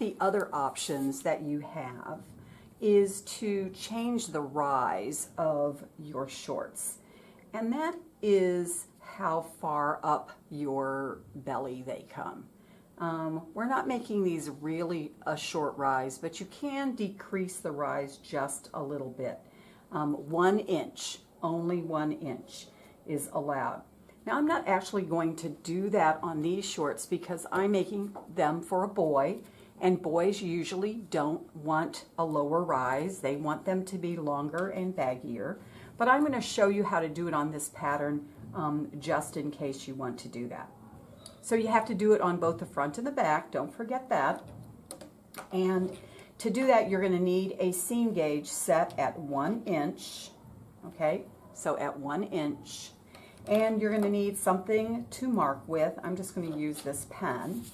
the other options that you have is to change the rise of your shorts. And that is how far up your belly they come. We're not making these really a short rise, but you can decrease the rise just a little bit. 1 inch, only 1 inch is allowed. Now I'm not actually going to do that on these shorts because I'm making them for a boy, and boys usually don't want a lower rise. They want them to be longer and baggier. But I'm going to show you how to do it on this pattern just in case you want to do that. So you have to do it on both the front and the back, don't forget that. And to do that, you're going to need a seam gauge set at 1 inch, okay? So at 1 inch. And you're going to need something to mark with. I'm just going to use this pen.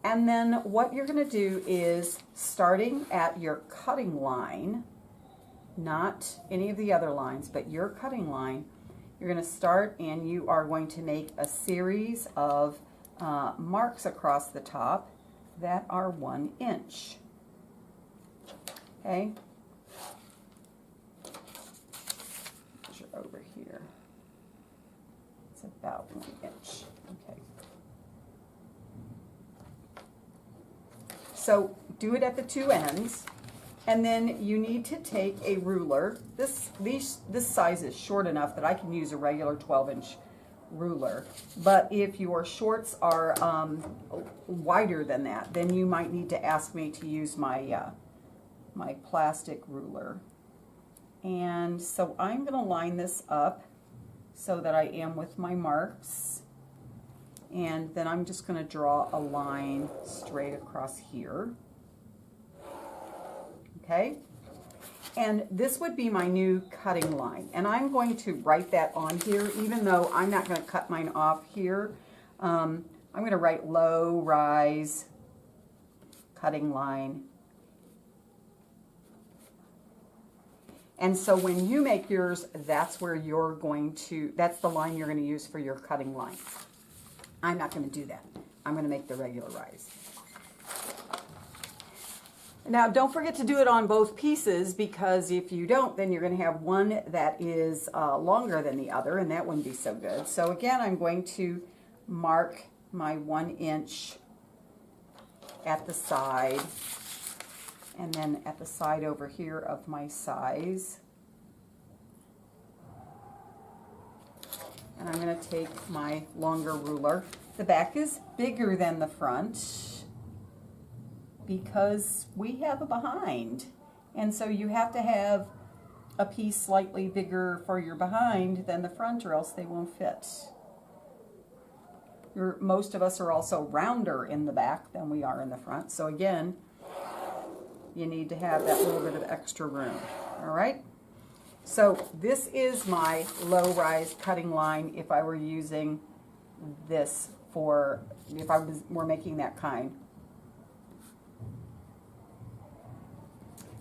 And then what you're going to do is, starting at your cutting line, not any of the other lines, but your cutting line, you're going to start and you are going to make a series of marks across the top that are 1 inch. Okay? Measure over here. It's about 1 inch. Okay. So do it at the two ends, and then you need to take a ruler. This size is short enough that I can use a regular 12-inch ruler, but if your shorts are wider than that, then you might need to ask me to use my my plastic ruler. And so I'm going to line this up so that I am with my marks, and then I'm just going to draw a line straight across here. Okay? And this would be my new cutting line. And I'm going to write that on here, even though I'm not going to cut mine off here. I'm going to write low rise cutting line. And so when you make yours, that's where you're going to, that's the line you're going to use for your cutting line. I'm not going to do that. I'm going to make the regular rise. Now, don't forget to do it on both pieces, because if you don't, then you're going to have one that is longer than the other, and that wouldn't be so good. So again, I'm going to mark my 1 inch at the side, and then at the side over here of my size. And I'm going to take my longer ruler. The back is bigger than the front because we have a behind, and so you have to have a piece slightly bigger for your behind than the front, or else they won't fit. Most of us are also rounder in the back than we are in the front, so again, you need to have that little bit of extra room. All right, so this is my low rise cutting line if I were using this for, if I were making that kind.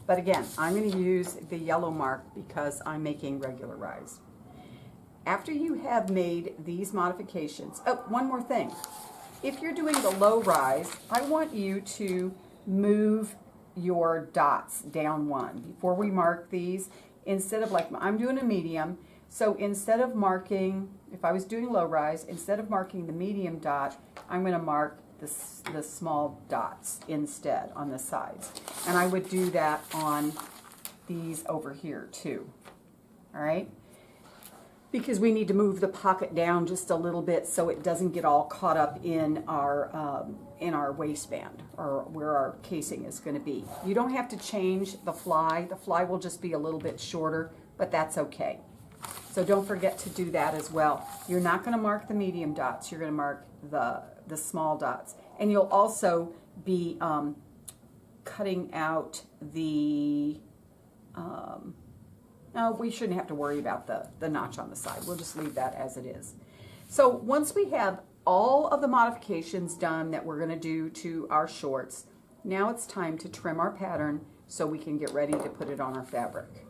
But again, I'm going to use the yellow mark because I'm making regular rise. After you have made these modifications, oh, one more thing. If you're doing the low rise, I want you to move your dots down one. Before we mark these, instead of, like I'm doing a medium, so instead of marking, if I was doing low rise, instead of marking the medium dot, I'm going to mark the small dots instead on the sides. And I would do that on these over here too. All right? Because we need to move the pocket down just a little bit so it doesn't get all caught up in our waistband, or where our casing is going to be. You don't have to change the fly. The fly will just be a little bit shorter, but that's okay. So don't forget to do that as well. You're not going to mark the medium dots. You're going to mark the small dots. And you'll also be cutting out the, no, we shouldn't have to worry about the notch on the side. We'll just leave that as it is. So once we have all of the modifications done that we're going to do to our shorts, now it's time to trim our pattern so we can get ready to put it on our fabric.